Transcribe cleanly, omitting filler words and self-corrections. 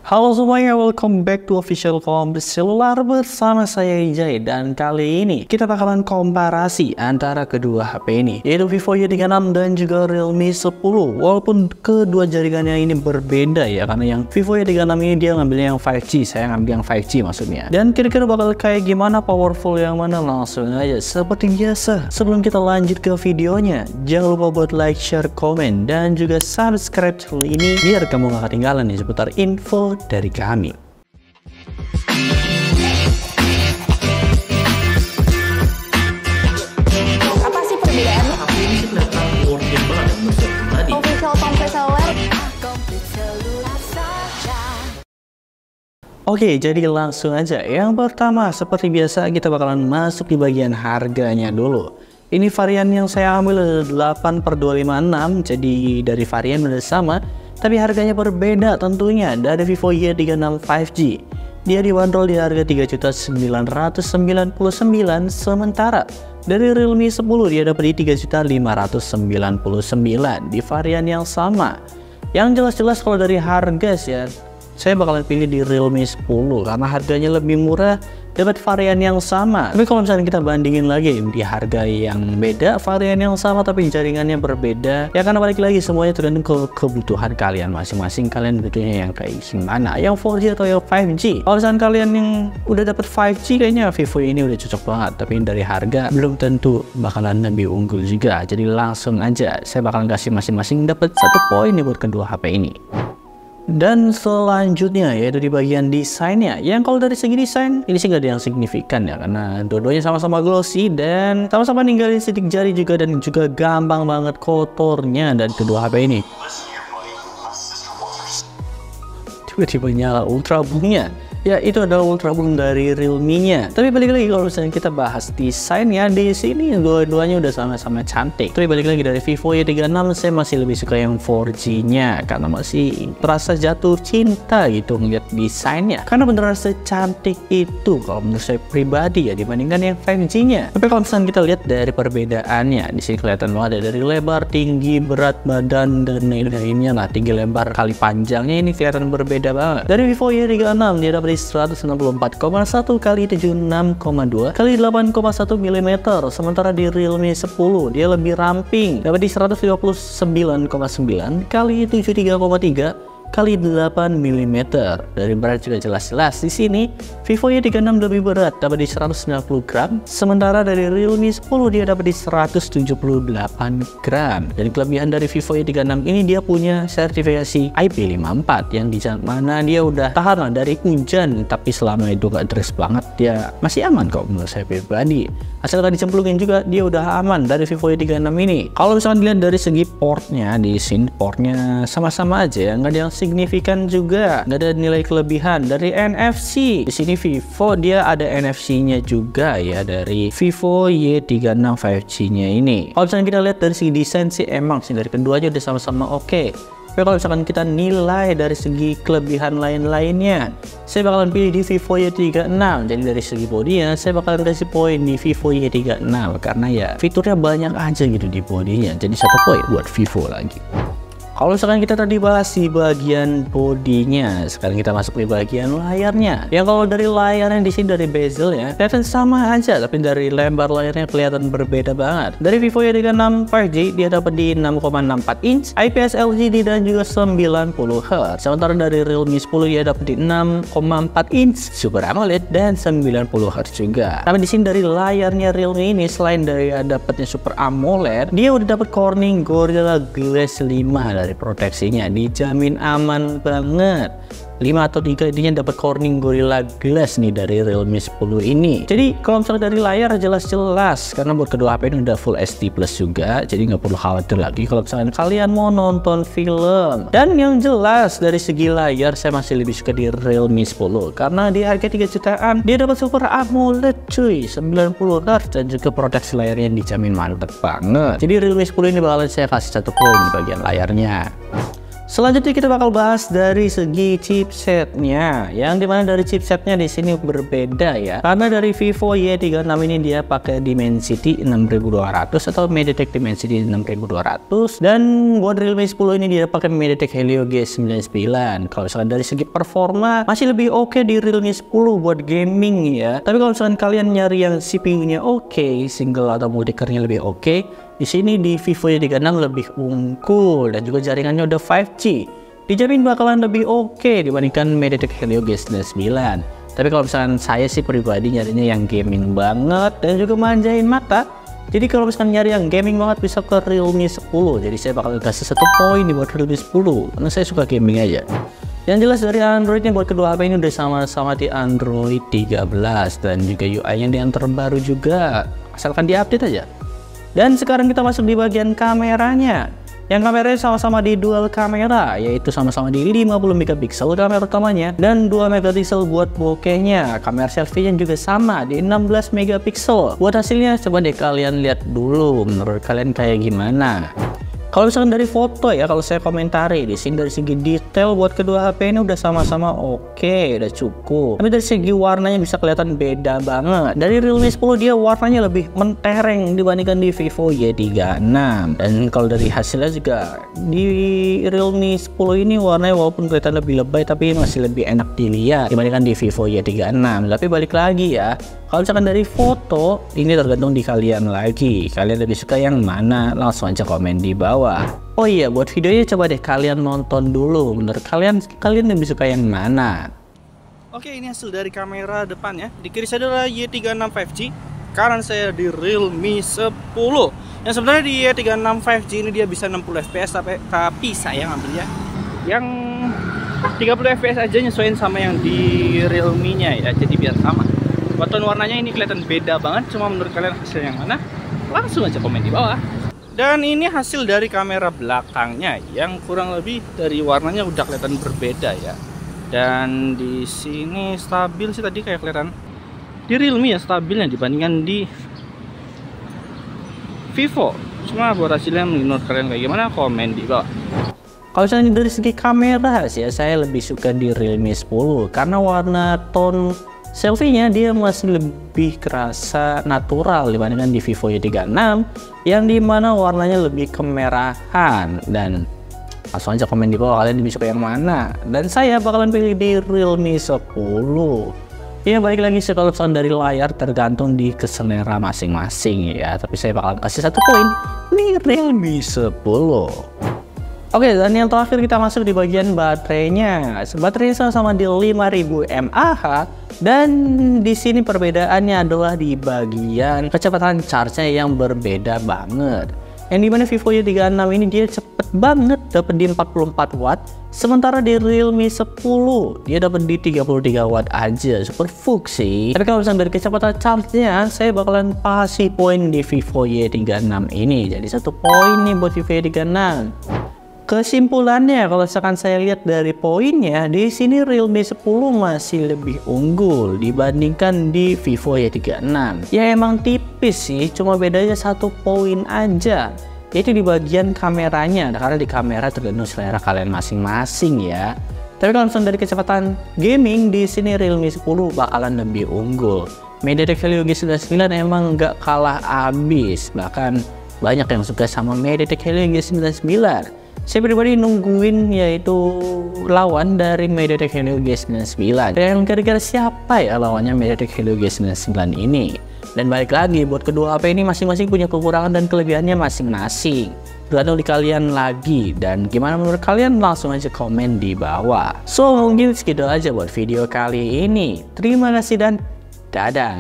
Halo semuanya, welcome back to Official Komplit Selular bersama saya Ijay. Dan kali ini kita bakalan komparasi antara kedua HP ini, yaitu Vivo Y36 dan juga Realme 10. Walaupun kedua jaringannya ini berbeda ya, karena yang Vivo Y36 ini dia ngambilnya yang 5G, saya ngambil yang 5G maksudnya. Dan kira-kira bakal kayak gimana, powerful yang mana, langsung aja seperti biasa. Sebelum kita lanjut ke videonya, jangan lupa buat like, share, komen, dan juga subscribe channel ini biar kamu gak ketinggalan nih seputar info dari kami. Apa sih perbedaannya? HP ini sih kelihatan worth it banget menurut saya pribadi. Official Komplit Selular. Oke, jadi langsung aja. Yang pertama, seperti biasa kita bakalan masuk di bagian harganya dulu. Ini varian yang saya ambil 8/256, jadi dari varian udah sama, tapi harganya berbeda tentunya. Dari Vivo Y36 5G, dia dibanderol di harga 3.999.000, sementara dari Realme 10 dia dapat di 3.599.000 di varian yang sama. Yang jelas-jelas kalau dari harga sih ya, saya bakalan pilih di Realme 10 karena harganya lebih murah, dapat varian yang sama. Tapi kalau misalnya kita bandingin lagi di harga yang beda, varian yang sama tapi jaringannya berbeda, ya karena balik lagi semuanya tergantung ke kebutuhan kalian masing-masing. Kalian butuhnya yang kayak gimana, yang 4G atau yang 5G. Kalau misalnya kalian yang udah dapat 5G, kayaknya Vivo ini udah cocok banget, tapi dari harga belum tentu bakalan lebih unggul juga. Jadi langsung aja saya bakalan kasih masing-masing dapat 1 poin nih buat kedua HP ini. Dan selanjutnya yaitu di bagian desainnya, yang kalau dari segi desain ini sih gak ada yang signifikan ya, karena dua-duanya sama-sama glossy dan sama-sama ninggalin sidik jari juga, dan juga gampang banget kotornya. Dan kedua HP ini tiba-tiba nyala ultrabooknya, ya itu adalah ultrabook dari Realme-nya. Tapi balik lagi kalau misalnya kita bahas desainnya, di sini dua-duanya udah sama-sama cantik. Tapi balik lagi dari Vivo Y36, saya masih lebih suka yang 4G-nya karena masih terasa jatuh cinta gitu ngeliat desainnya, karena beneran secantik itu kalau menurut saya pribadi ya dibandingkan yang 5G-nya. Tapi kalau misalnya kita lihat dari perbedaannya, di sini kelihatan banget ya, dari lebar, tinggi, berat badan, dan lain-lainnya lah. Tinggi, lebar, kali panjangnya ini kelihatan berbeda banget. Dari Vivo Y36 dia dapat 164,1 kali 76,2 kali 8,1 mm, sementara di Realme 10 dia lebih ramping, dapat di 159,9 kali 73,3 kali 8 mm. Dari berat juga jelas-jelas di sini Vivo Y36 lebih berat, dapat di 190 gram, sementara dari Realme 10 dia dapat di 178 gram. Dan kelebihan dari Vivo Y36 ini, dia punya sertifikasi IP54 yang di mana dia udah tahan lah dari hujan, tapi selama itu gak deras banget dia masih aman kok menurut saya pribadi. Asalkan dicemplungin juga dia udah aman dari Vivo Y36 ini. Kalau misalkan dilihat dari segi portnya, di sini portnya sama-sama aja ya, nggak ada yang signifikan juga, nggak ada nilai kelebihan. Dari NFC, di sini Vivo dia ada NFC-nya juga ya dari Vivo Y36 5G-nya ini. Kalau misalnya kita lihat dari segi desain sih emang sih dari keduanya udah sama-sama oke. Tapi kalau misalkan kita nilai dari segi kelebihan lain-lainnya, saya bakalan pilih di Vivo Y36. Jadi dari segi bodinya saya bakalan kasih poin di Vivo Y36 karena ya fiturnya banyak aja gitu di bodinya. Jadi 1 poin buat Vivo lagi. Kalau misalkan kita tadi bahas di bagian bodinya, sekarang kita masuk di bagian layarnya. Yang kalau dari layarnya di sini dari bezel ya, kelihatan sama aja, tapi dari lebar layarnya kelihatan berbeda banget. Dari Vivo Y36 5G dia dapat di 6,64 inch, IPS LCD dan juga 90 Hz. Sementara dari Realme 10 dia dapat di 6,4 inch, Super AMOLED dan 90 Hz juga. Tapi di sini dari layarnya Realme ini, selain dari dapatnya Super AMOLED, dia udah dapat Corning Gorilla Glass 5 dari proteksinya, dijamin aman banget. 5 atau 3 intinya dapat Corning Gorilla Glass nih dari Realme 10 ini. Jadi kalau misalnya dari layar jelas-jelas, karena buat kedua HP ini udah Full HD Plus juga, jadi nggak perlu khawatir lagi kalau misalnya kalian mau nonton film. Dan yang jelas dari segi layar saya masih lebih suka di Realme 10 karena di harga 3 jutaan dia dapat Super AMOLED cuy, 90 Hz, dan juga proteksi layarnya dijamin mantep banget. Jadi Realme 10 ini bakalan saya kasih 1 poin di bagian layarnya. Selanjutnya kita bakal bahas dari segi chipsetnya, yang dimana dari chipsetnya di sini berbeda ya. Karena dari Vivo Y36 ini dia pakai Dimensity 6200 atau MediaTek Dimensity 6200, dan buat Realme 10 ini dia pakai MediaTek Helio G99. Kalau misalkan dari segi performa masih lebih oke di Realme 10 buat gaming ya. Tapi kalau misalkan kalian nyari yang CPU-nya oke, single atau multi-core-nya lebih oke, di sini di Vivo Y36 lebih unggul dan juga jaringannya udah 5G. Dijamin bakalan lebih oke dibandingkan MediaTek Helio G99. Tapi kalau misalkan saya sih pribadi nyarinya yang gaming banget dan juga manjain mata. Jadi kalau misalkan nyari yang gaming banget bisa ke Realme 10. Jadi saya bakal kasih 1 poin di buat Realme 10 karena saya suka gaming aja. Yang jelas dari Androidnya buat kedua HP ini udah sama-sama di Android 13 dan juga UI-nya yang terbaru juga, asalkan diupdate aja. Dan sekarang kita masuk di bagian kameranya. Yang kameranya sama-sama di dual kamera, yaitu sama-sama di 50 megapiksel kamera utamanya dan 2 megapiksel buat bokehnya. Kamera selfie-nya juga sama di 16 megapiksel. Buat hasilnya coba deh kalian lihat dulu, menurut kalian kayak gimana? Kalau misalkan dari foto ya, kalau saya komentari di sini dari segi detail buat kedua HP ini udah sama-sama oke, udah cukup. Tapi dari segi warnanya bisa kelihatan beda banget. Dari Realme 10 dia warnanya lebih mentereng dibandingkan di Vivo Y36. Dan kalau dari hasilnya juga di Realme 10 ini warnanya walaupun kelihatan lebih lebay tapi masih lebih enak dilihat dibandingkan di Vivo Y36. Tapi balik lagi ya, kalau misalkan dari foto ini tergantung di kalian lagi. Kalian lebih suka yang mana? Langsung aja komen di bawah. Oh iya, buat videonya coba deh kalian nonton dulu. Menurut kalian lebih suka yang mana? Oke, ini hasil dari kamera depan ya. Di kiri saya adalah Y36 5G, kanan saya di Realme 10. Yang sebenarnya di Y36 5G ini dia bisa 60 fps tapi saya ngambilnya yang 30 fps aja, nyesuaiin sama yang di Realme-nya ya. Jadi biar sama. Buat tone warnanya ini kelihatan beda banget. Cuma menurut kalian hasil yang mana? Langsung aja komen di bawah. Dan ini hasil dari kamera belakangnya yang kurang lebih dari warnanya udah kelihatan berbeda ya. Dan di sini stabil sih tadi kayak kelihatan di Realme ya stabilnya dibandingkan di Vivo. Cuma buat hasilnya menurut kalian kayak gimana? Komen di bawah. Kalau misalnya dari segi kamera sih ya, saya lebih suka di Realme 10 karena warna tone selfie-nya dia masih lebih kerasa natural dibandingkan di Vivo Y36 yang dimana warnanya lebih kemerahan. Dan langsung aja komen di bawah kalian lebih suka yang mana, dan saya bakalan pilih di Realme 10. Ya balik lagi sih, kalau misalkan dari layar tergantung di keselera masing-masing ya, tapi saya bakalan kasih 1 poin di Realme 10. Oke, dan yang terakhir kita masuk di bagian baterainya. Baterainya sama-sama di 5000 mAh dan di sini perbedaannya adalah di bagian kecepatan charge-nya yang berbeda banget. Yang dimana Vivo Y36 ini dia cepet banget, dapat di 44 watt, sementara di Realme 10 dia dapat di 33 watt aja, super fuck sih. Tapi kalau misalnya dari kecepatan charge-nya, saya bakalan kasih poin di Vivo Y36 ini. Jadi 1 poin nih buat Vivo Y36. Kesimpulannya, kalau misalkan saya lihat dari poinnya, di sini Realme 10 masih lebih unggul dibandingkan di Vivo Y36. Ya emang tipis sih, cuma bedanya 1 poin aja, yaitu di bagian kameranya. Karena di kamera tergantung selera kalian masing-masing ya. Tapi kalau misalkan dari kecepatan gaming, di sini Realme 10 bakalan lebih unggul. MediaTek Helio G99 emang nggak kalah abis, bahkan banyak yang suka sama MediaTek Helio G99. Saya pribadi nungguin yaitu lawan dari MediaTek Helio G99. Dan kira-kira siapa ya lawannya MediaTek Helio G99 ini? Dan balik lagi, buat kedua HP ini masing-masing punya kekurangan dan kelebihannya masing-masing. Tergantung di kalian lagi. Dan gimana menurut kalian? Langsung aja komen di bawah. So mungkin segitu aja buat video kali ini. Terima kasih dan dadah.